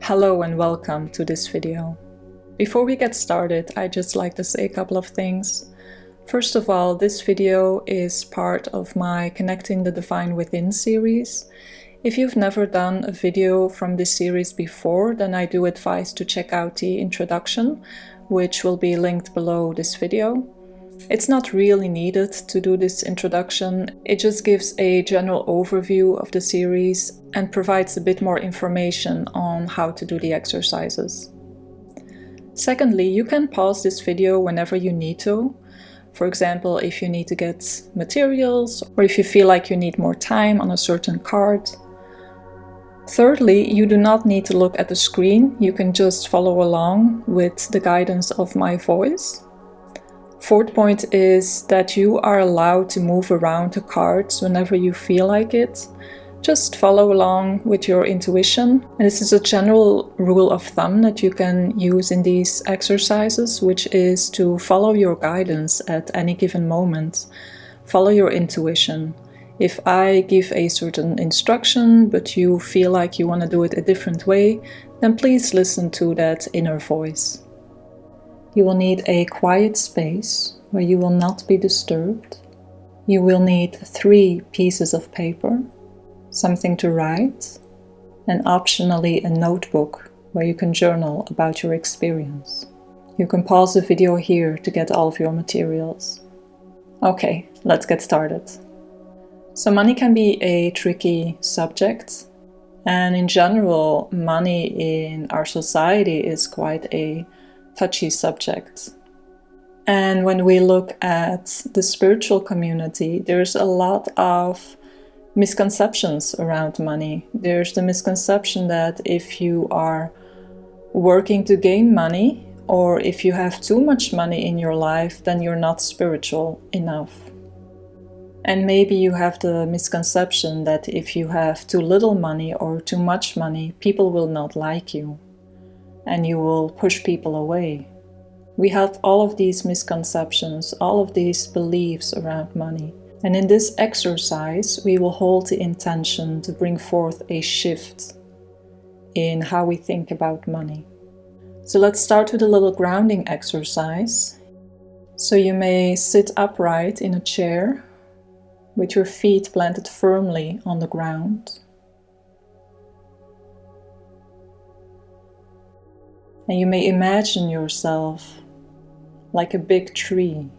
Hello and welcome to this video. Before we get started, I'd just like to say a couple of things. First of all, this video is part of my Connecting the Divine Within series. If you've never done a video from this series before, then I do advise to check out the introduction, which will be linked below this video. It's not really needed to do this introduction, it just gives a general overview of the series and provides a bit more information on how to do the exercises. Secondly, you can pause this video whenever you need to. For example, if you need to get materials or if you feel like you need more time on a certain card. Thirdly, you do not need to look at the screen, you can just follow along with the guidance of my voice. Fourth point is that you are allowed to move around the cards whenever you feel like it. Just follow along with your intuition. And this is a general rule of thumb that you can use in these exercises, which is to follow your guidance at any given moment. Follow your intuition. If I give a certain instruction, but you feel like you want to do it a different way, then please listen to that inner voice. You will need a quiet space where you will not be disturbed. You will need 3 pieces of paper, something to write, and optionally a notebook where you can journal about your experience. You can pause the video here to get all of your materials. Okay, let's get started. So money can be a tricky subject, and in general, money in our society is quite a touchy subject. And when we look at the spiritual community, there's a lot of misconceptions around money. There's the misconception that if you are working to gain money, or if you have too much money in your life, then you're not spiritual enough. And maybe you have the misconception that if you have too little money or too much money, people will not like you, and you will push people away. We have all of these misconceptions, all of these beliefs around money. And in this exercise, we will hold the intention to bring forth a shift in how we think about money. So let's start with a little grounding exercise. So you may sit upright in a chair with your feet planted firmly on the ground. And you may imagine yourself like a big tree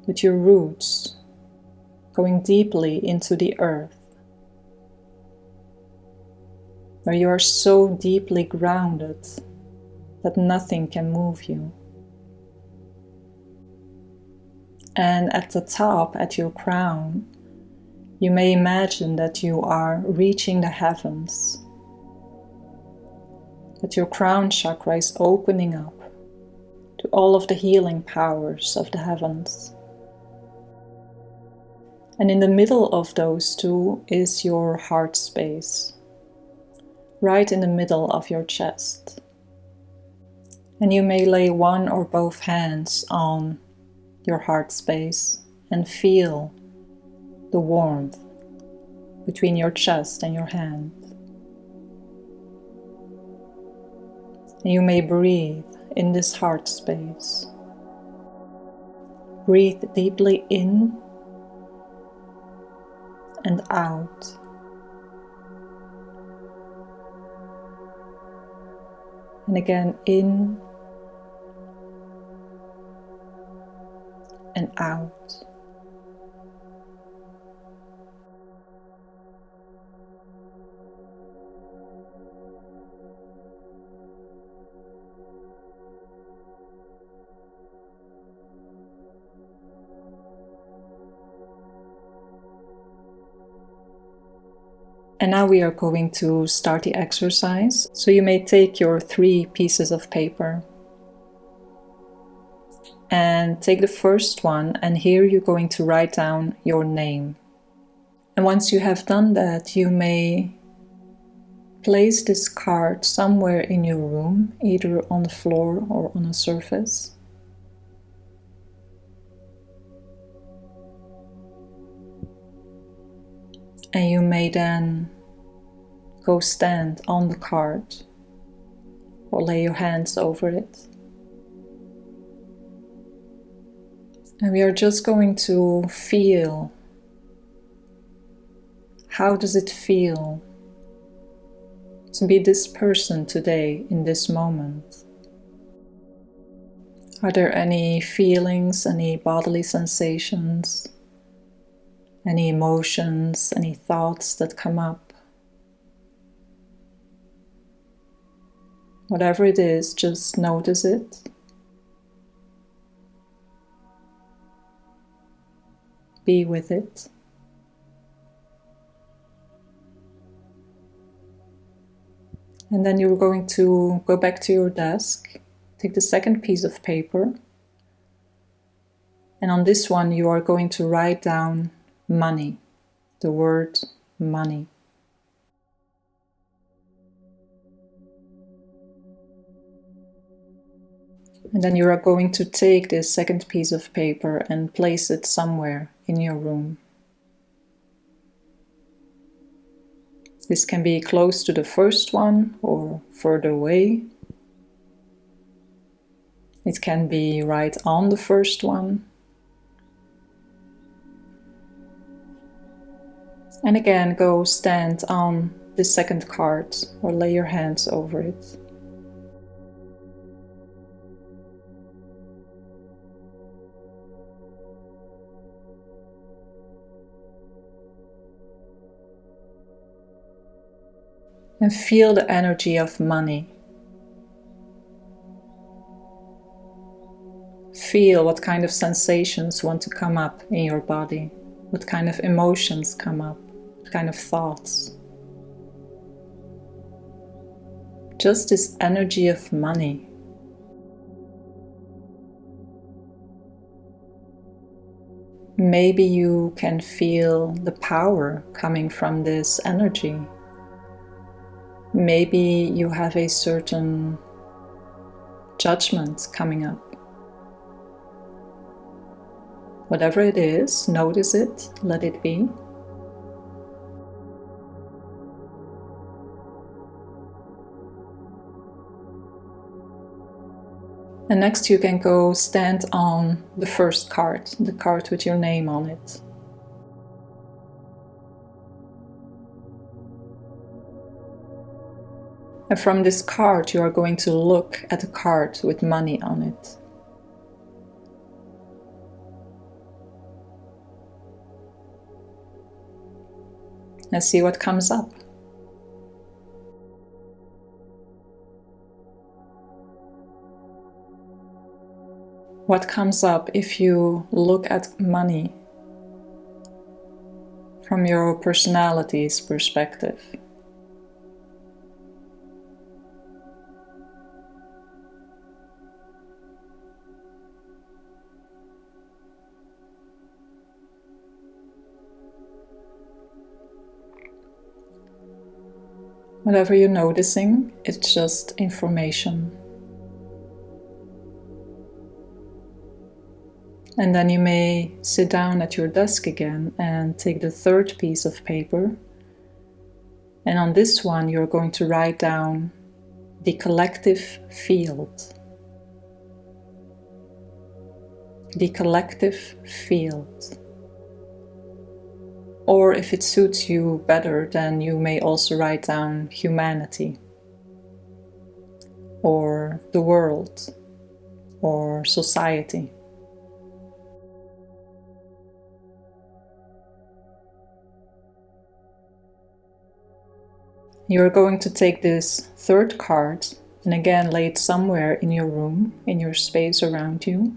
with your roots going deeply into the earth, where you are so deeply grounded that nothing can move you. And at the top, at your crown, you may imagine that you are reaching the heavens, that your crown chakra is opening up to all of the healing powers of the heavens. And in the middle of those two is your heart space, right in the middle of your chest. And you may lay one or both hands on your heart space and feel the warmth between your chest and your hand. And you may breathe in this heart space. Breathe deeply in and out. And again, in and out. And now we are going to start the exercise. So you may take your 3 pieces of paper and take the first one, and here you're going to write down your name. And once you have done that, you may place this card somewhere in your room, either on the floor or on a surface. And you may then go stand on the card or lay your hands over it. And we are just going to feel, how does it feel to be this person today in this moment? Are there any feelings, any bodily sensations, any emotions, any thoughts that come up? Whatever it is, just notice it. Be with it. And then you're going to go back to your desk, take the second piece of paper, and on this one you are going to write down money, the word money. And then you are going to take this second piece of paper and place it somewhere in your room. This can be close to the first one or further away. It can be right on the first one. And again, go stand on the second card or lay your hands over it. And feel the energy of money. Feel what kind of sensations want to come up in your body, what kind of emotions come up, what kind of thoughts. Just this energy of money. Maybe you can feel the power coming from this energy. Maybe you have a certain judgment coming up. Whatever it is, notice it, let it be. And next you can go stand on the first card, the card with your name on it. And from this card you are going to look at a card with money on it. And see what comes up. What comes up if you look at money from your personality's perspective? Whatever you're noticing, it's just information. And then you may sit down at your desk again and take the third piece of paper. And on this one, you're going to write down the collective field. The collective field. Or if it suits you better, then you may also write down humanity, or the world, or society. You're going to take this third card and again lay it somewhere in your room, in your space around you.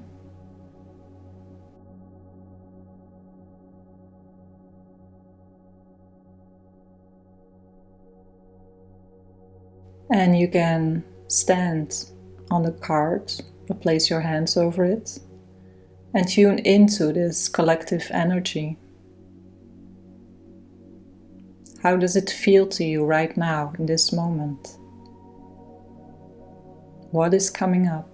And you can stand on the card or place your hands over it and tune into this collective energy. How does it feel to you right now in this moment? What is coming up?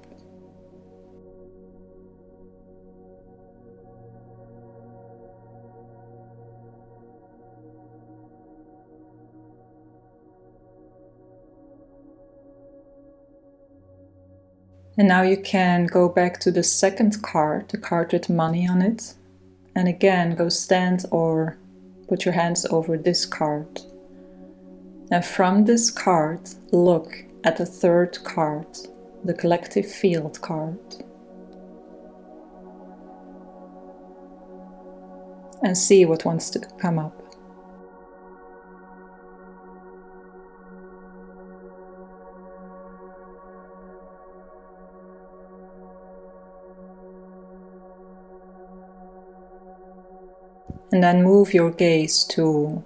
And now you can go back to the second card, the card with money on it, and again go stand or put your hands over this card. And from this card, look at the third card, the collective field card. And see what wants to come up. And then move your gaze to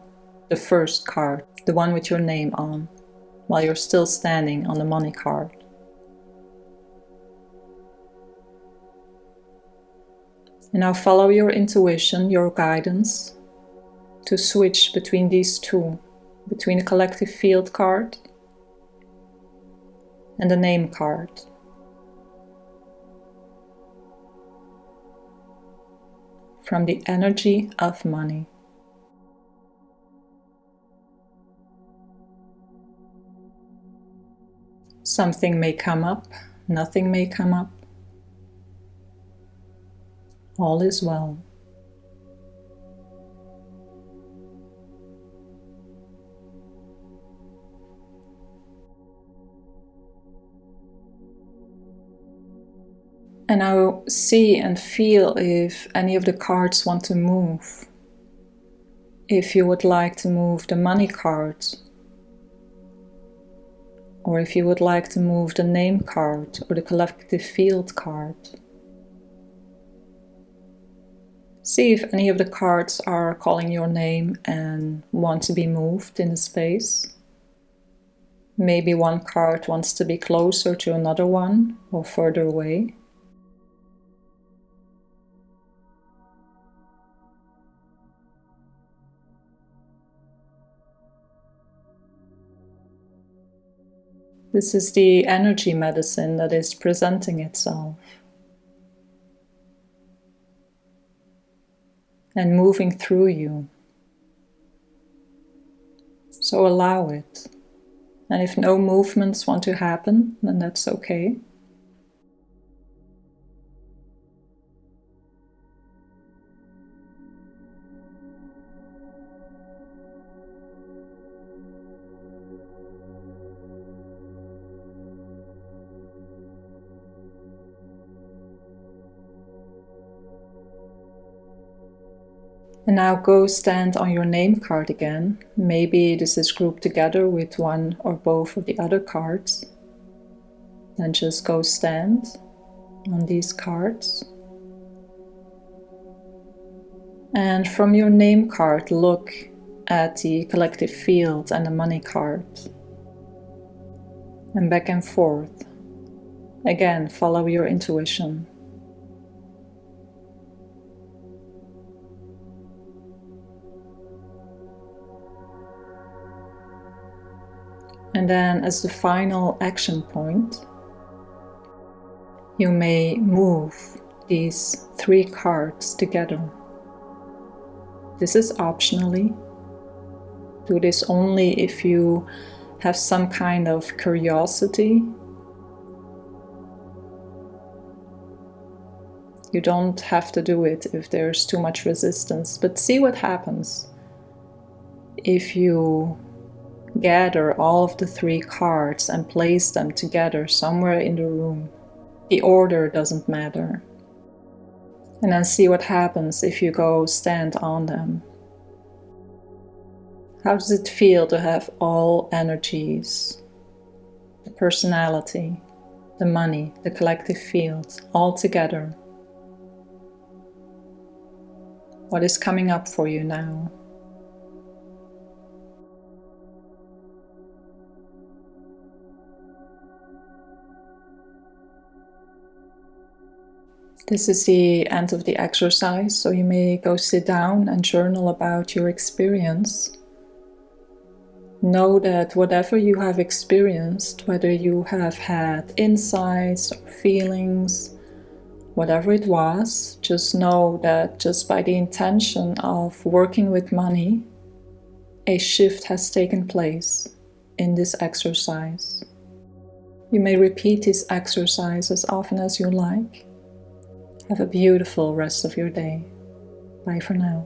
the first card, the one with your name on, while you're still standing on the money card. And now follow your intuition, your guidance, to switch between these two, between the collective field card and the name card. From the energy of money. Something may come up, nothing may come up. All is well. And now see and feel if any of the cards want to move. If you would like to move the money card, or if you would like to move the name card or the collective field card. See if any of the cards are calling your name and want to be moved in the space. Maybe one card wants to be closer to another one or further away. This is the energy medicine that is presenting itself and moving through you. So allow it. And if no movements want to happen, then that's okay. And now go stand on your name card again. Maybe this is grouped together with one or both of the other cards. Then just go stand on these cards. And from your name card, look at the collective field and the money card. And back and forth. Again, follow your intuition. And then as the final action point, you may move these 3 cards together. This is optionally. Do this only if you have some kind of curiosity. You don't have to do it if there's too much resistance, but see what happens if you gather all of the 3 cards and place them together somewhere in the room. The order doesn't matter. And then see what happens if you go stand on them. How does it feel to have all energies, the personality, the money, the collective field, all together? What is coming up for you now? This is the end of the exercise, so you may go sit down and journal about your experience. Know that whatever you have experienced, whether you have had insights or feelings, whatever it was, just know that just by the intention of working with money, a shift has taken place in this exercise. You may repeat this exercise as often as you like. Have a beautiful rest of your day. Bye for now.